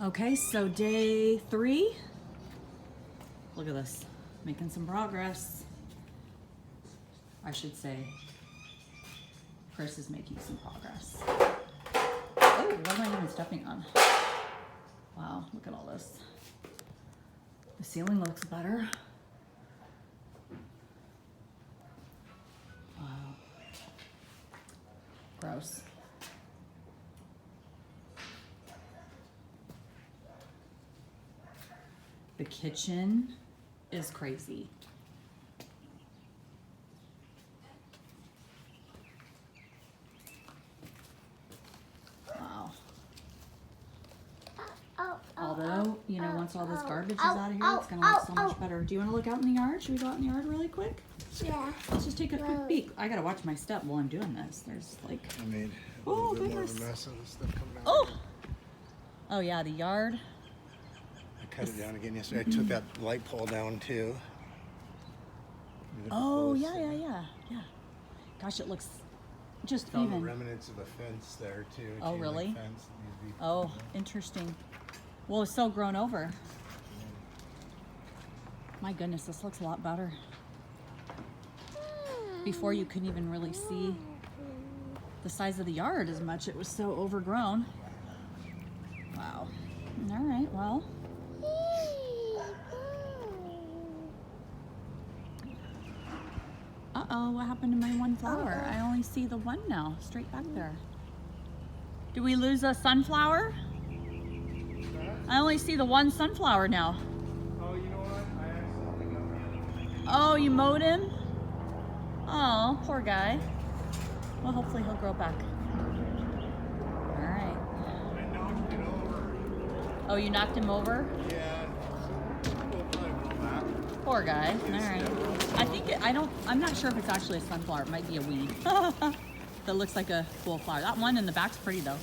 Okay, so day 3. Look at this, making some progress. I should say, Chris is making some progress. Oh, what am I even stepping on? Wow, look at all this. The ceiling looks better. Wow. Gross. The kitchen is crazy. Wow. Although, you know, once all this garbage is out of here, it's gonna look so much better. Do you wanna look out in the yard? Should we go out in the yard really quick? Yeah. Let's just take a quick peek. I gotta watch my step while I'm doing this. There's like, I made a oh, little bit more of goodness. a mess of the stuff coming out. Oh! Oh yeah, the yard. I cut it down again yesterday. I took that light pole down too. Oh, yeah. Gosh, it looks just Found the even. remnants of a fence there too. Oh, chain link really? fence that needs to be Oh, pulled down. interesting. Well, it's so grown over. My goodness, this looks a lot better. Before you couldn't even really see the size of the yard as much. It was so overgrown. Wow. All right, well. Uh-oh, what happened to my one flower? I only see the one now, straight back there. Did we lose a sunflower? I only see the one sunflower now. Oh, you know what? I accidentally got the other one. Oh, you mowed him? Oh, poor guy. Well, hopefully he'll grow back. All right. I knocked it over. Oh, you knocked him over? Yeah. We'll probably grow back. Poor guy. All right. I think I'm not sure if it's actually a sunflower. It might be a weed. That looks like a cool flower. That one in the back's pretty though.